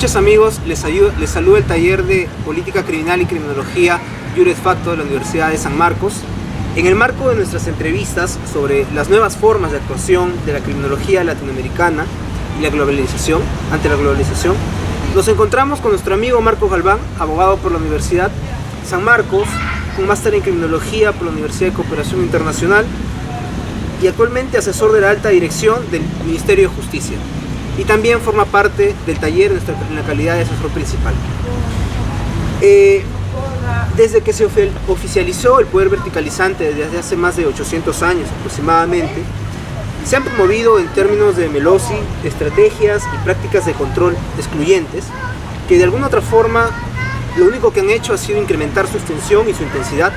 noches amigos, les saluda el taller de Política Criminal y Criminología Juris Facto de la Universidad de San Marcos. En el marco de nuestras entrevistas sobre las nuevas formas de actuación de la criminología latinoamericana y la globalización, ante la globalización, nos encontramos con nuestro amigo Marcos Galván, abogado por la Universidad San Marcos, con máster en Criminología por la Universidad de Cooperación Internacional y actualmente asesor de la alta dirección del Ministerio de Justicia. Y también forma parte del taller en la calidad de asesor principal. Desde que se oficializó el poder verticalizante desde hace más de 800 años aproximadamente, se han promovido en términos de Melosi estrategias y prácticas de control excluyentes que de alguna otra forma lo único que han hecho ha sido incrementar su extensión y su intensidad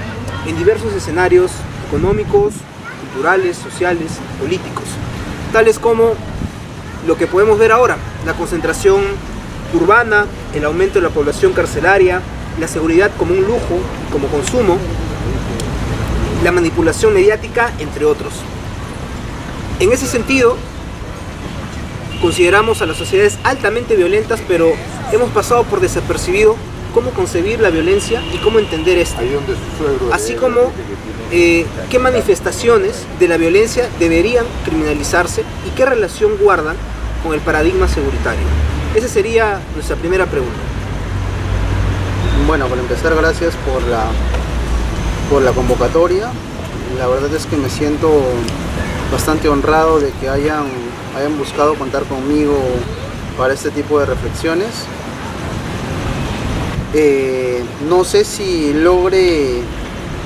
en diversos escenarios económicos, culturales, sociales, políticos, tales como lo que podemos ver ahora: la concentración urbana, el aumento de la población carcelaria, la seguridad como un lujo y como consumo, la manipulación mediática, entre otros. En ese sentido, consideramos a las sociedades altamente violentas, pero hemos pasado por desapercibido cómo concebir la violencia y cómo entender esta, así como qué manifestaciones de la violencia deberían criminalizarse y qué relación guardan con el paradigma seguritario. Esa sería nuestra primera pregunta. Bueno, para empezar, gracias por la convocatoria. La verdad es que me siento bastante honrado de que hayan buscado contar conmigo para este tipo de reflexiones. No sé si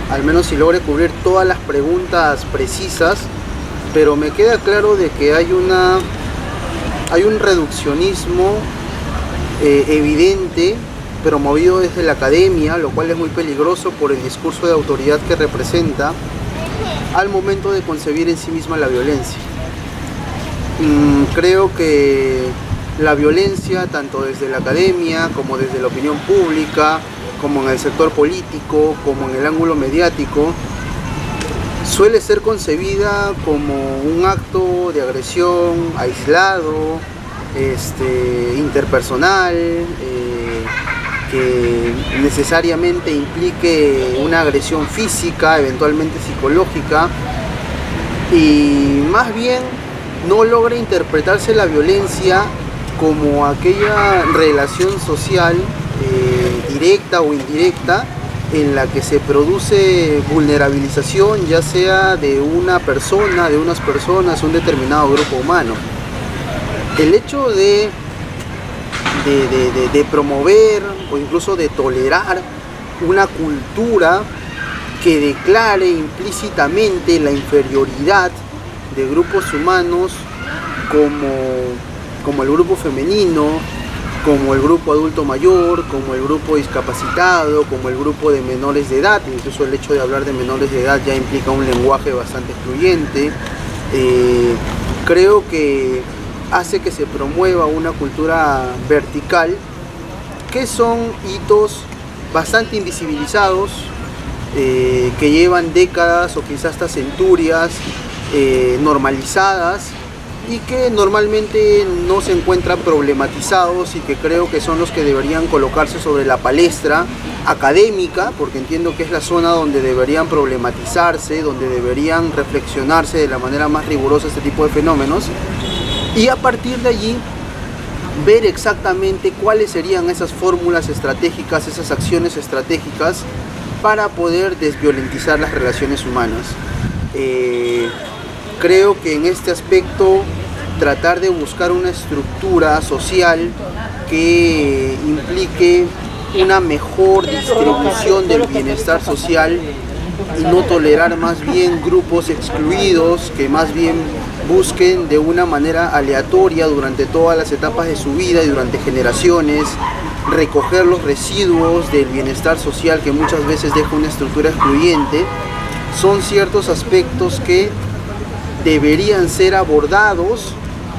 al menos si logre cubrir todas las preguntas precisas, pero me queda claro de que hay un reduccionismo evidente, promovido desde la academia, lo cual es muy peligroso por el discurso de autoridad que representa al momento de concebir en sí misma la violencia. Creo que la violencia, tanto desde la academia como desde la opinión pública, como en el sector político, como en el ángulo mediático, suele ser concebida como un acto de agresión aislado, interpersonal, que necesariamente implique una agresión física, eventualmente psicológica, y más bien no logra interpretarse la violencia como aquella relación social directa o indirecta en la que se produce vulnerabilización, ya sea de una persona, de unas personas, un determinado grupo humano. El hecho de promover o incluso de tolerar una cultura que declare implícitamente la inferioridad de grupos humanos como el grupo femenino, como el grupo adulto mayor, como el grupo discapacitado, como el grupo de menores de edad. Incluso el hecho de hablar de menores de edad ya implica un lenguaje bastante excluyente. Creo que hace que se promueva una cultura vertical, que son hitos bastante invisibilizados, que llevan décadas o quizás hasta centurias normalizadas, y que normalmente no se encuentran problematizados, y que creo que son los que deberían colocarse sobre la palestra académica, porque entiendo que es la zona donde deberían problematizarse, donde deberían reflexionarse de la manera más rigurosa este tipo de fenómenos, y a partir de allí ver exactamente cuáles serían esas fórmulas estratégicas, esas acciones estratégicas para poder desviolentizar las relaciones humanas. Creo que en este aspecto tratar de buscar una estructura social que implique una mejor distribución del bienestar social y no tolerar más bien grupos excluidos que más bien busquen de una manera aleatoria durante todas las etapas de su vida y durante generaciones recoger los residuos del bienestar social que muchas veces deja una estructura excluyente, son ciertos aspectos que deberían ser abordados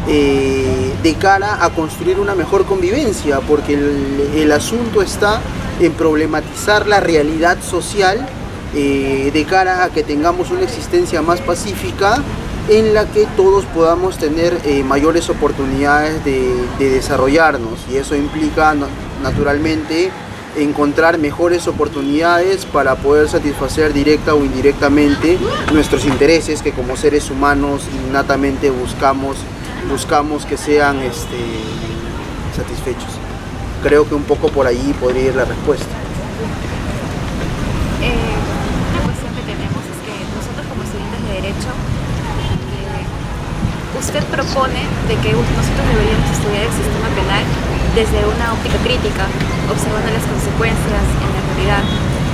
de cara a construir una mejor convivencia, porque el asunto está en problematizar la realidad social de cara a que tengamos una existencia más pacífica en la que todos podamos tener mayores oportunidades de desarrollarnos, y eso implica naturalmente encontrar mejores oportunidades para poder satisfacer directa o indirectamente nuestros intereses, que como seres humanos innatamente buscamos que sean satisfechos. Creo que un poco por ahí podría ir la respuesta. Una cuestión que tenemos es que nosotros como estudiantes de Derecho, usted propone de que nosotros deberíamos estudiar el sistema penal desde una óptica crítica, observando las consecuencias en la realidad.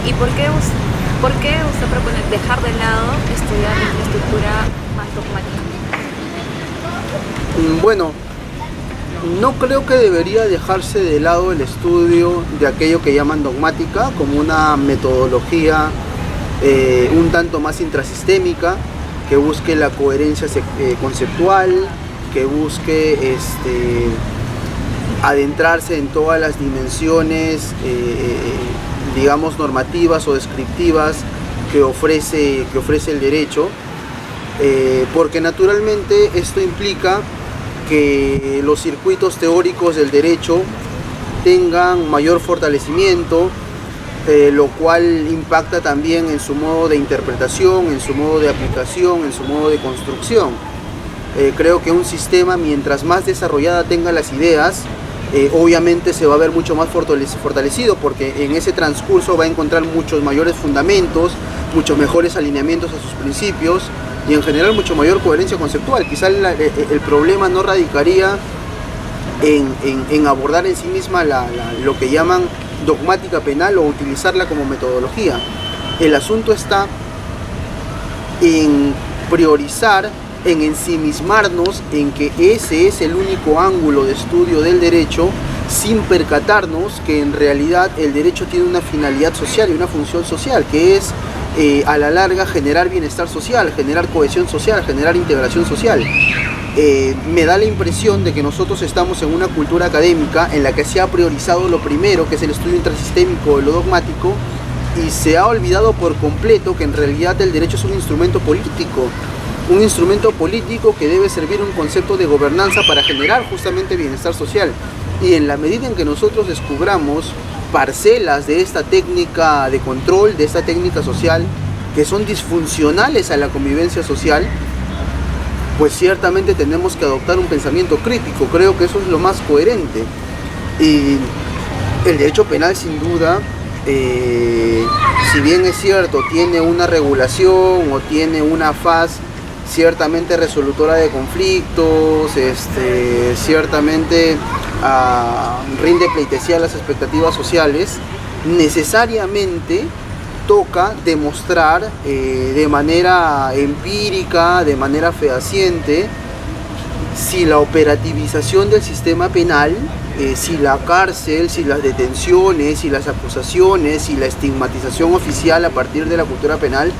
¿Y por qué usted propone dejar de lado estudiar la infraestructura más dogmática? Bueno, no creo que debería dejarse de lado el estudio de aquello que llaman dogmática como una metodología un tanto más intrasistémica, que busque la coherencia conceptual, que busque adentrarse en todas las dimensiones, digamos, normativas o descriptivas que ofrece el derecho, porque naturalmente esto implica que los circuitos teóricos del derecho tengan mayor fortalecimiento, lo cual impacta también en su modo de interpretación, en su modo de aplicación, en su modo de construcción. Creo que un sistema, mientras más desarrollada tenga las ideas, obviamente se va a ver mucho más fortalecido, porque en ese transcurso va a encontrar muchos mayores fundamentos, muchos mejores alineamientos a sus principios y en general mucho mayor coherencia conceptual. Quizá el problema no radicaría en abordar en sí misma lo que llaman dogmática penal o utilizarla como metodología. El asunto está en priorizar, en ensimismarnos en que ese es el único ángulo de estudio del derecho, sin percatarnos que en realidad el derecho tiene una finalidad social y una función social, que es a la larga generar bienestar social, generar cohesión social, generar integración social. Me da la impresión de que nosotros estamos en una cultura académica en la que se ha priorizado lo primero, que es el estudio intrasistémico de lo dogmático, y se ha olvidado por completo que en realidad el derecho es un instrumento político que debe servir un concepto de gobernanza para generar justamente bienestar social. Y en la medida en que nosotros descubramos parcelas de esta técnica de control, de esta técnica social, que son disfuncionales a la convivencia social, pues ciertamente tenemos que adoptar un pensamiento crítico. Creo que eso es lo más coherente. Y el derecho penal, sin duda, si bien es cierto, tiene una regulación o tiene una faz ciertamente resolutora de conflictos, ciertamente rinde pleitesía a las expectativas sociales, necesariamente toca demostrar de manera empírica, de manera fehaciente, si la operativización del sistema penal, si la cárcel, si las detenciones, si las acusaciones, si la estigmatización oficial a partir de la cultura penal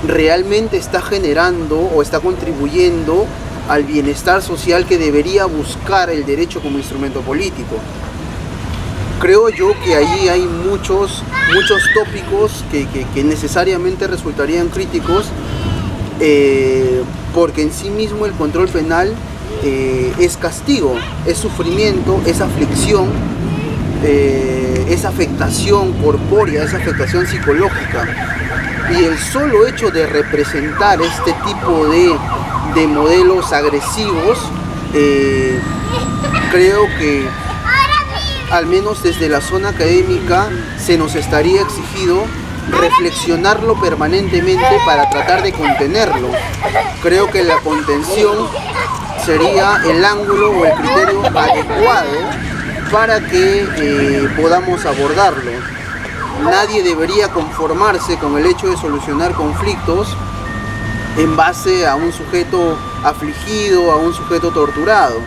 realmente está generando o está contribuyendo al bienestar social que debería buscar el derecho como instrumento político. Creo yo que allí hay muchos tópicos que necesariamente resultarían críticos, porque en sí mismo el control penal es castigo, es sufrimiento, es aflicción, es afectación corpórea, es afectación psicológica. Y el solo hecho de representar este tipo de modelos agresivos, creo que al menos desde la zona académica se nos estaría exigido reflexionarlo permanentemente para tratar de contenerlo. Creo que la contención sería el ángulo o el criterio adecuado para que podamos abordarlo. Nadie debería conformarse con el hecho de solucionar conflictos en base a un sujeto afligido, a un sujeto torturado.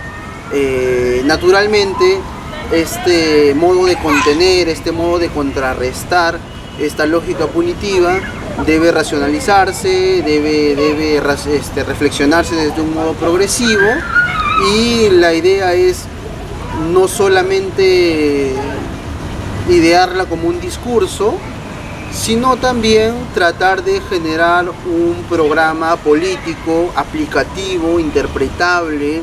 Naturalmente, este modo de contener, este modo de contrarrestar esta lógica punitiva debe racionalizarse, debe reflexionarse desde un modo progresivo, y la idea es no solamente idearla como un discurso, sino también tratar de generar un programa político, aplicativo, interpretable,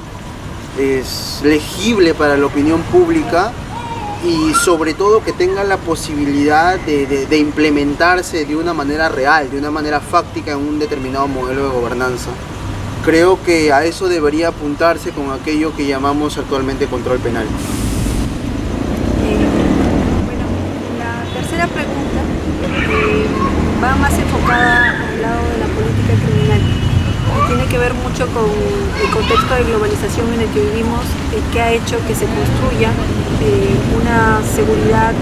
legible para la opinión pública y sobre todo que tenga la posibilidad de implementarse de una manera real, de una manera fáctica en un determinado modelo de gobernanza. Creo que a eso debería apuntarse con aquello que llamamos actualmente control penal. Bueno, la tercera pregunta va más enfocada al lado de la política criminal y tiene que ver mucho con el contexto de globalización en el que vivimos, que ha hecho que se construya una seguridad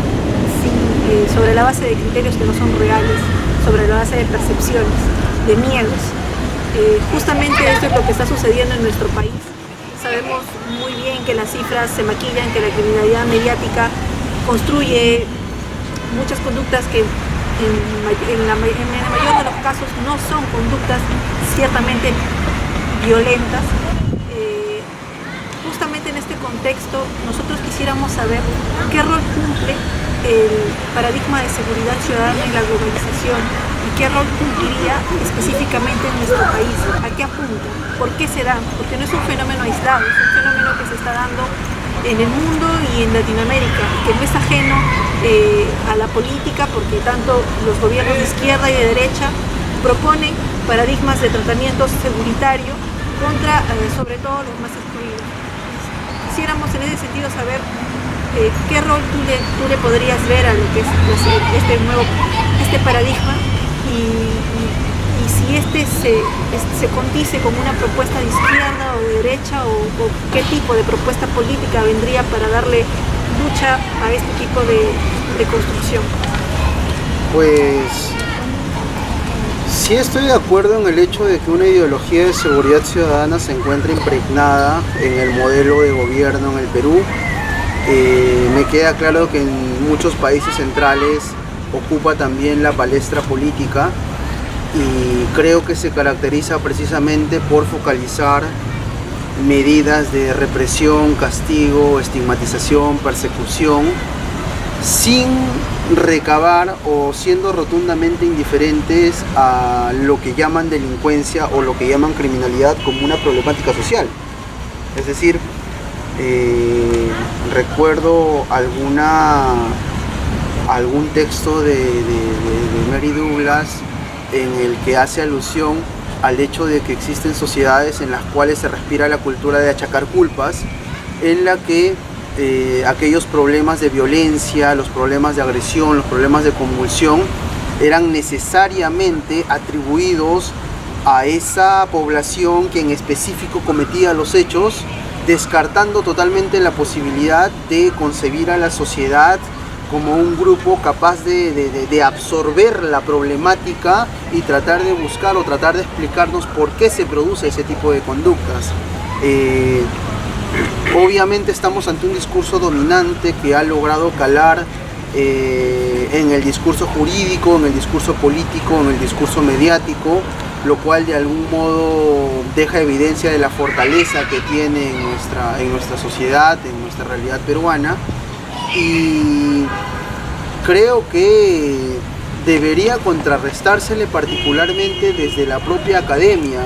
sobre la base de criterios que no son reales, sobre la base de percepciones, de miedos. Justamente esto es lo que está sucediendo en nuestro país. Sabemos muy bien que las cifras se maquillan, que la criminalidad mediática construye muchas conductas que en el mayor de los casos no son conductas ciertamente violentas. Justamente en este contexto nosotros quisiéramos saber qué rol cumple el paradigma de seguridad ciudadana en la globalización y qué rol cumpliría específicamente en nuestro país, a qué apunta, por qué se da, porque no es un fenómeno aislado, es un fenómeno que se está dando en el mundo y en Latinoamérica, que no es ajeno a la política, porque tanto los gobiernos de izquierda y de derecha proponen paradigmas de tratamiento securitario contra sobre todo los más excluidos. Quisiéramos en ese sentido saber qué rol tú le podrías ver a lo que es este paradigma y si se condice con una propuesta de izquierda o de derecha o qué tipo de propuesta política vendría para darle lucha a este tipo de construcción. Pues sí estoy de acuerdo en el hecho de que una ideología de seguridad ciudadana se encuentra impregnada en el modelo de gobierno en el Perú. Me queda claro que en muchos países centrales ocupa también la palestra política y creo que se caracteriza precisamente por focalizar medidas de represión, castigo, estigmatización, persecución, sin recabar o siendo rotundamente indiferentes a lo que llaman delincuencia o lo que llaman criminalidad como una problemática social. Es decir, recuerdo algún texto de Mary Douglas en el que hace alusión al hecho de que existen sociedades en las cuales se respira la cultura de achacar culpas, en la que aquellos problemas de violencia, los problemas de agresión, los problemas de convulsión eran necesariamente atribuidos a esa población que en específico cometía los hechos, descartando totalmente la posibilidad de concebir a la sociedad como un grupo capaz de absorber la problemática y tratar de buscar o tratar de explicarnos por qué se produce ese tipo de conductas. Obviamente estamos ante un discurso dominante que ha logrado calar en el discurso jurídico, en el discurso político, en el discurso mediático, lo cual de algún modo deja evidencia de la fortaleza que tiene en nuestra sociedad, en nuestra realidad peruana. Y creo que debería contrarrestársele particularmente desde la propia academia.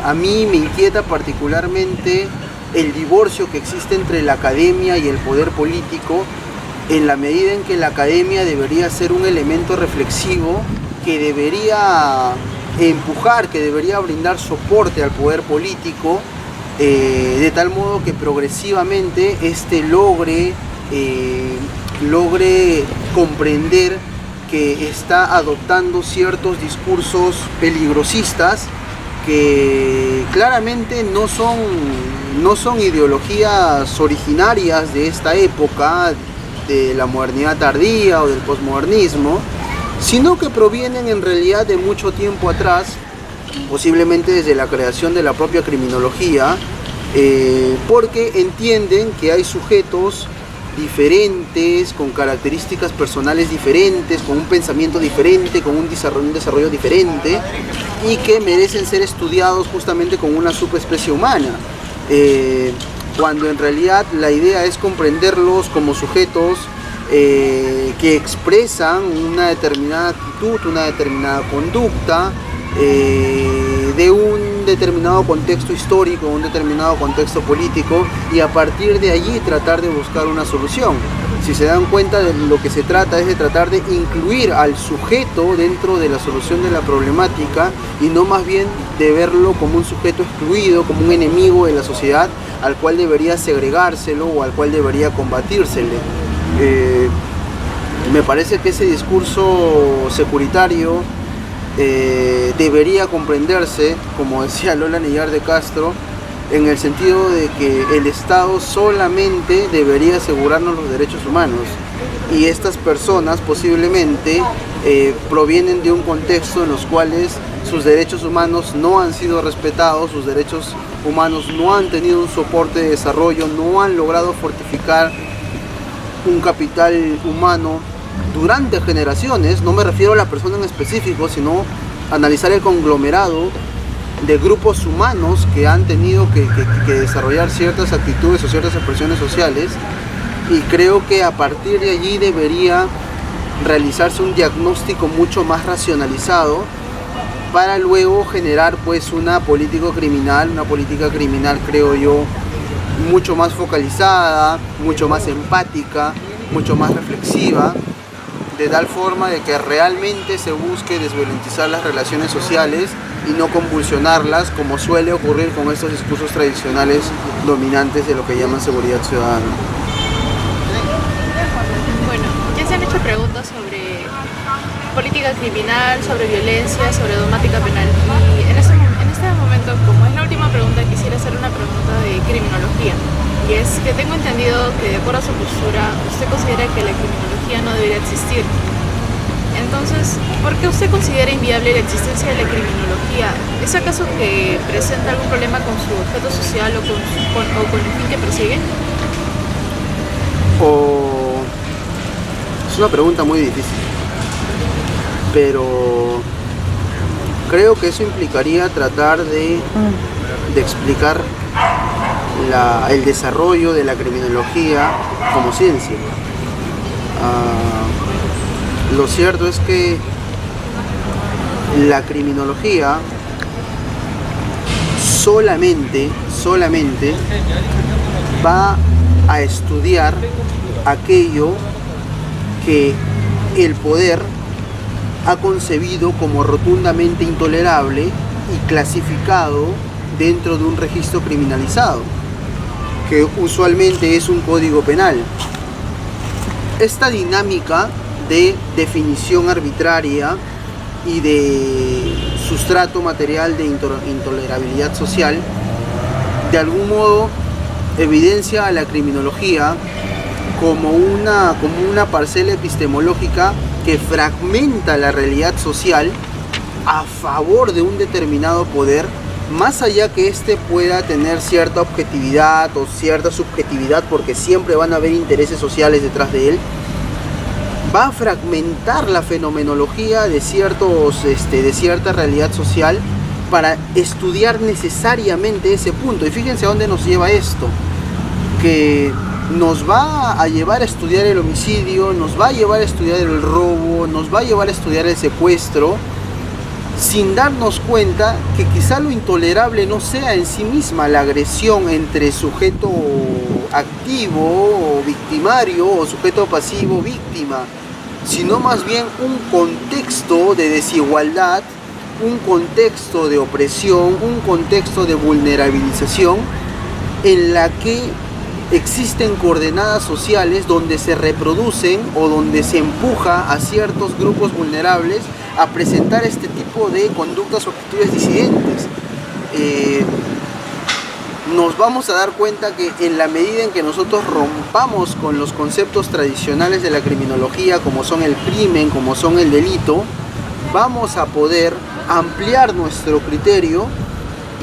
A mí me inquieta particularmente el divorcio que existe entre la academia y el poder político, en la medida en que la academia debería ser un elemento reflexivo que debería empujar, que debería brindar soporte al poder político, de tal modo que progresivamente logre comprender que está adoptando ciertos discursos peligrosistas que claramente no son ideologías originarias de esta época, de la modernidad tardía o del posmodernismo, sino que provienen en realidad de mucho tiempo atrás, posiblemente desde la creación de la propia criminología, porque entienden que hay sujetos diferentes, con características personales diferentes, con un pensamiento diferente, con un desarrollo diferente, y que merecen ser estudiados justamente como una subespecie humana, cuando en realidad la idea es comprenderlos como sujetos que expresan una determinada actitud, una determinada conducta, de un determinado contexto histórico, un determinado contexto político, y a partir de allí tratar de buscar una solución. Si se dan cuenta, de lo que se trata es de tratar de incluir al sujeto dentro de la solución de la problemática y no más bien de verlo como un sujeto excluido, como un enemigo de la sociedad al cual debería segregárselo o al cual debería combatírsele. Me parece que ese discurso securitario debería comprenderse, como decía Lola Nillar de Castro, en el sentido de que el Estado solamente debería asegurarnos los derechos humanos, y estas personas posiblemente provienen de un contexto en los cuales sus derechos humanos no han sido respetados, sus derechos humanos no han tenido un soporte de desarrollo, no han logrado fortificar un capital humano durante generaciones. No me refiero a la persona en específico, sino analizar el conglomerado de grupos humanos que han tenido que desarrollar ciertas actitudes o ciertas expresiones sociales, y creo que a partir de allí debería realizarse un diagnóstico mucho más racionalizado para luego generar pues una política criminal, creo yo, mucho más focalizada, mucho más empática, mucho más reflexiva, de tal forma de que realmente se busque desviolentizar las relaciones sociales y no convulsionarlas, como suele ocurrir con estos discursos tradicionales dominantes de lo que llaman seguridad ciudadana. Bueno, ya se han hecho preguntas sobre política criminal, sobre violencia, sobre dogmática penal. Y en este momento, como es la última pregunta, quisiera hacer una pregunta de criminología. Y es que tengo entendido que, de acuerdo a su postura, usted considera que la criminología no debería existir. Entonces, ¿por qué usted considera inviable la existencia de la criminología? ¿Es acaso que presenta algún problema con su objeto social o con el fin que persigue? Es una pregunta muy difícil, pero creo que eso implicaría tratar de explicar el desarrollo de la criminología como ciencia. Lo cierto es que la criminología solamente va a estudiar aquello que el poder ha concebido como rotundamente intolerable y clasificado dentro de un registro criminalizado, que usualmente es un código penal. Esta dinámica de definición arbitraria y de sustrato material de intolerabilidad social, de algún modo evidencia a la criminología como una parcela epistemológica que fragmenta la realidad social a favor de un determinado poder, más allá que éste pueda tener cierta objetividad o cierta subjetividad, porque siempre van a haber intereses sociales detrás de él. Va a fragmentar la fenomenología de cierta realidad social para estudiar necesariamente ese punto. Y fíjense a dónde nos lleva esto, que nos va a llevar a estudiar el homicidio, nos va a llevar a estudiar el robo, nos va a llevar a estudiar el secuestro, sin darnos cuenta que quizá lo intolerable no sea en sí misma la agresión entre sujeto activo o victimario o sujeto pasivo víctima, sino más bien un contexto de desigualdad, un contexto de opresión, un contexto de vulnerabilización en la que existen coordenadas sociales donde se reproducen o donde se empuja a ciertos grupos vulnerables a presentar este tipo de conductas o actitudes disidentes. Nos vamos a dar cuenta que en la medida en que nosotros rompamos con los conceptos tradicionales de la criminología, como son el crimen, como son el delito, vamos a poder ampliar nuestro criterio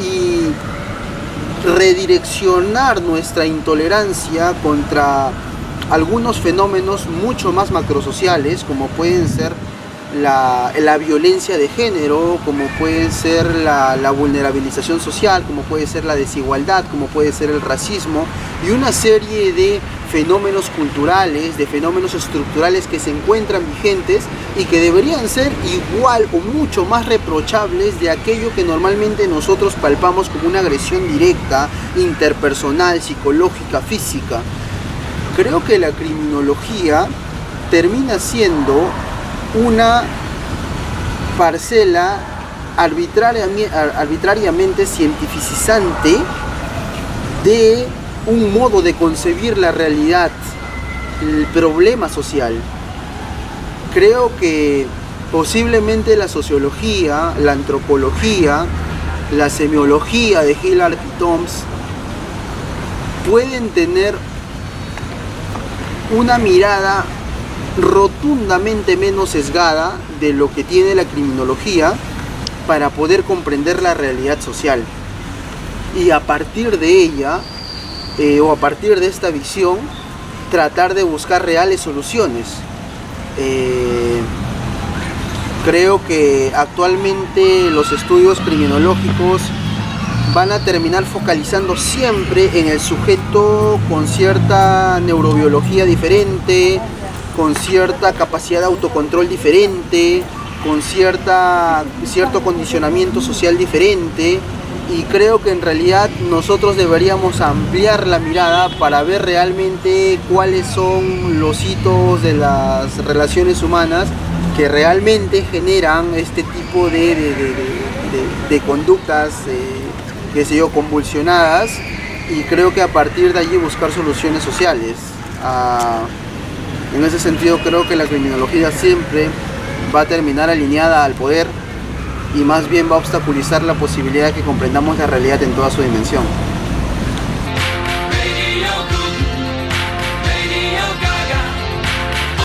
y redireccionar nuestra intolerancia contra algunos fenómenos mucho más macrosociales, como pueden ser la violencia de género, como puede ser la vulnerabilización social, como puede ser la desigualdad, como puede ser el racismo, y una serie de fenómenos culturales, de fenómenos estructurales que se encuentran vigentes y que deberían ser igual o mucho más reprochables de aquello que normalmente nosotros palpamos como una agresión directa, interpersonal, psicológica, física. Creo que la criminología termina siendo una parcela arbitrariamente cientificizante de un modo de concebir la realidad, el problema social. Creo que posiblemente la sociología, la antropología, la semiología de Hillard y Toms pueden tener una mirada rotundamente menos sesgada de lo que tiene la criminología para poder comprender la realidad social. Y a partir de ella, o a partir de esta visión, tratar de buscar reales soluciones. Creo que actualmente los estudios criminológicos van a terminar focalizando siempre en el sujeto con cierta neurobiología diferente, con cierta capacidad de autocontrol diferente, con cierto condicionamiento social diferente, y creo que en realidad nosotros deberíamos ampliar la mirada para ver realmente cuáles son los hitos de las relaciones humanas que realmente generan este tipo de conductas, qué sé yo, convulsionadas, y creo que a partir de allí buscar soluciones sociales. En ese sentido creo que la criminología siempre va a terminar alineada al poder y más bien va a obstaculizar la posibilidad de que comprendamos la realidad en toda su dimensión.